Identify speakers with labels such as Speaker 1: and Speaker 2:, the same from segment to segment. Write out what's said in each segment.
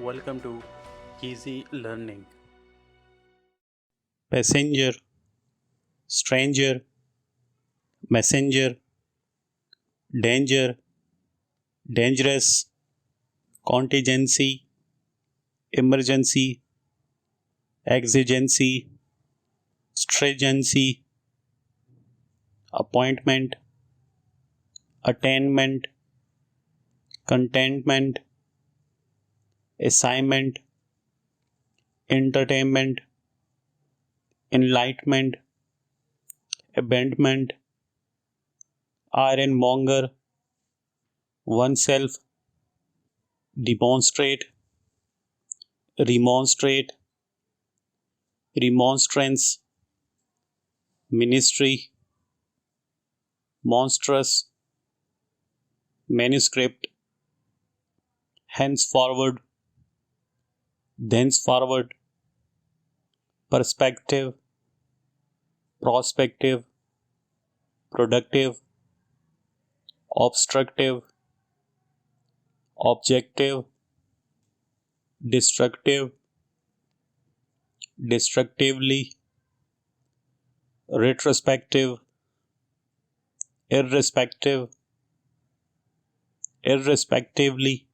Speaker 1: Welcome to Easy Learning.
Speaker 2: Passenger, stranger, messenger, danger, dangerous, contingency, emergency, exigency, stringency, appointment, attainment, contentment, assignment, entertainment, enlightenment, abandonment, ironmonger, oneself, demonstrate, remonstrate, remonstrance, ministry, monstrous, manuscript, henceforward, thenceforward, perspective, prospective, productive, obstructive, objective, destructive, destructively, retrospective, irrespective, irrespectively,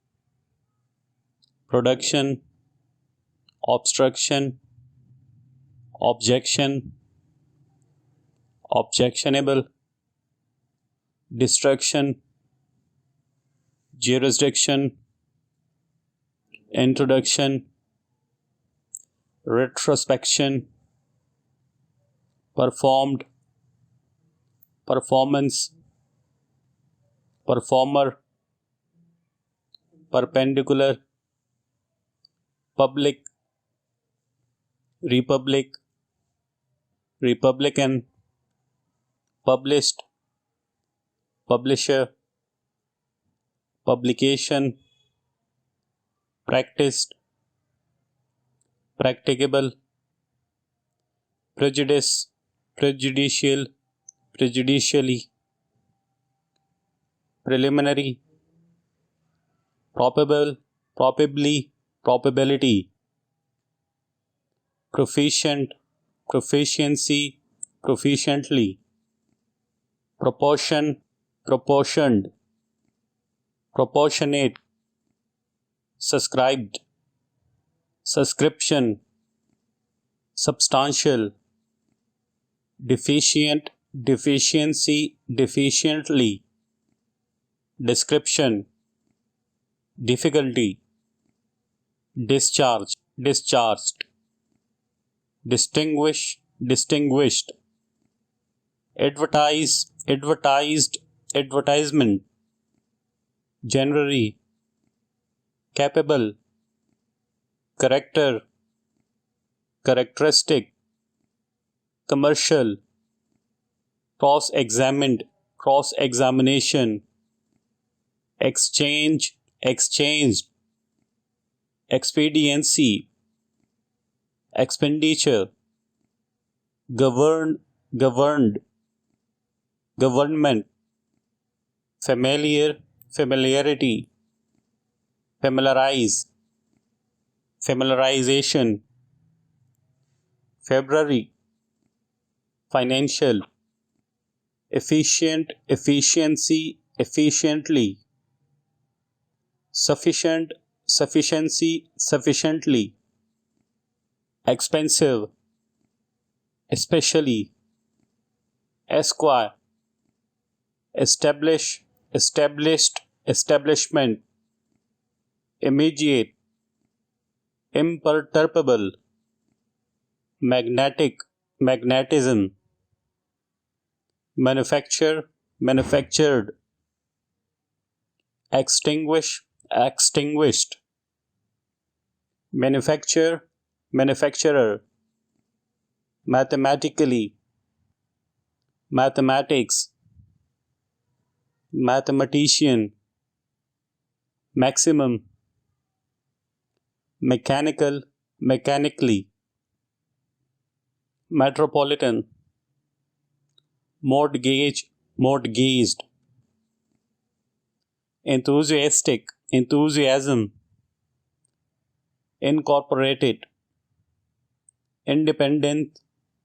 Speaker 2: production, obstruction, objection, objectionable, destruction, jurisdiction, introduction, retrospection, performed, performance, performer, perpendicular, public, republic, republican, published, publisher, publication, practiced, practicable, prejudice, prejudicial, prejudicially, preliminary, probable, probably, probability, proficient, proficiency, proficiently, proportion, proportioned, proportionate, subscribed, subscription, substantial, deficient, deficiency, deficiently, description, difficulty, discharge, discharged, distinguish, distinguished, advertise, advertised, advertisement, January, capable, character, characteristic, commercial, cross-examined, cross-examination, exchange, exchanged, expediency, expenditure, govern, governed, government, familiar, familiarity, familiarize, familiarization, February, financial, efficient, efficiency, efficiently, sufficient, sufficiency, sufficiently, expensive, especially, esquire, establish, established, establishment, immediate, imperturbable, magnetic, magnetism, manufacture, manufactured, extinguish, extinguished, manufacture, manufacturer, mathematically, mathematics, mathematician, maximum, mechanical, mechanically, metropolitan, mortgage, mortgaged, enthusiastic, enthusiasm, incorporated, independent,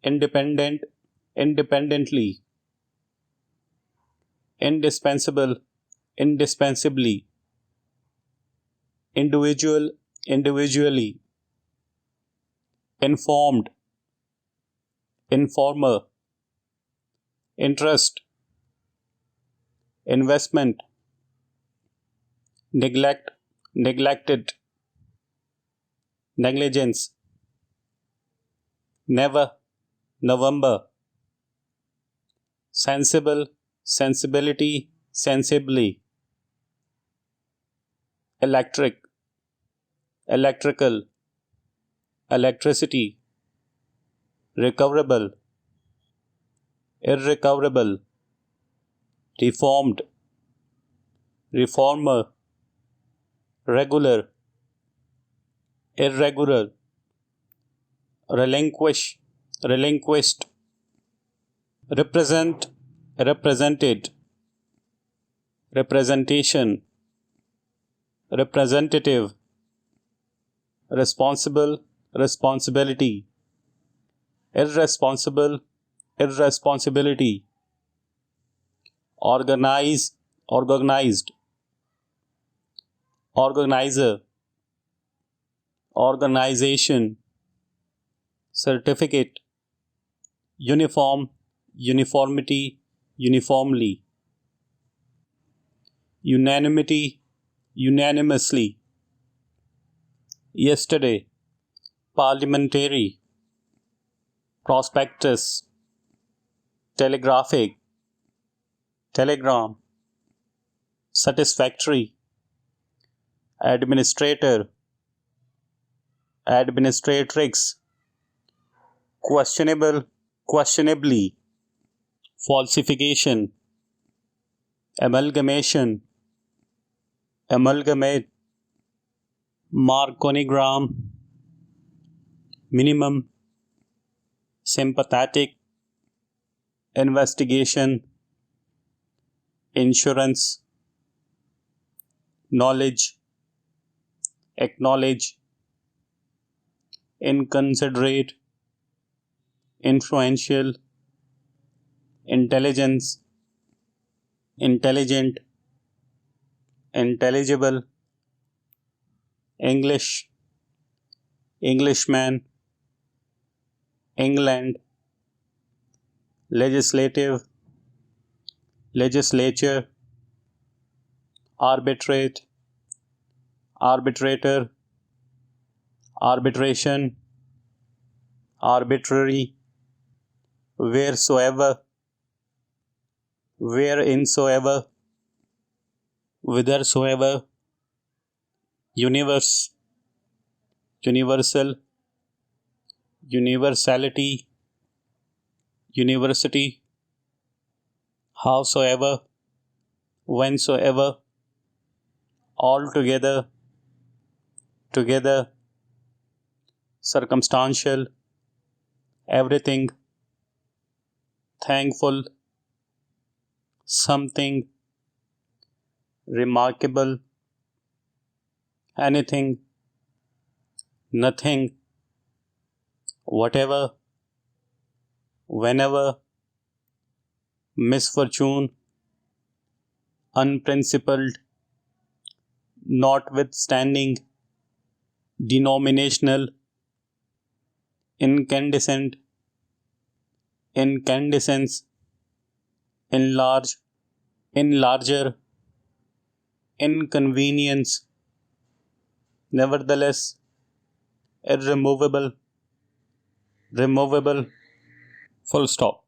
Speaker 2: independent, independently, indispensable, indispensably, individual, individually, informed, informer, interest, investment, neglect, neglected, negligence, never, November, sensible, sensibility, sensibly, electric, electrical, electricity, recoverable, irrecoverable, reformed, reformer, regular, irregular, relinquish, relinquished, represent, represented, representation, representative, responsible, responsibility, irresponsible, irresponsibility, organize, organized, organizer, organization, certificate, uniform, uniformity, uniformly, unanimity, unanimously, yesterday, parliamentary, prospectus, telegraphic, telegram, satisfactory, administrator, administratrix, questionable, questionably, falsification, amalgamation, amalgamate, marconigram, minimum, sympathetic, investigation, insurance, knowledge, acknowledge, inconsiderate, influential, intelligence, intelligent, intelligible, English, Englishman, England, legislative, legislature, arbitrate, arbitrator, arbitration, arbitrary, wheresoever, whereinsoever, whithersoever, universe, universal, universality, university, howsoever, whensoever, altogether, together, circumstantial, everything, thankful, something, remarkable, anything, nothing, whatever, whenever, misfortune, unprincipled, notwithstanding, denominational, incandescent, incandescence, enlarge, enlarger, inconvenience, nevertheless, irremovable, removable, full stop.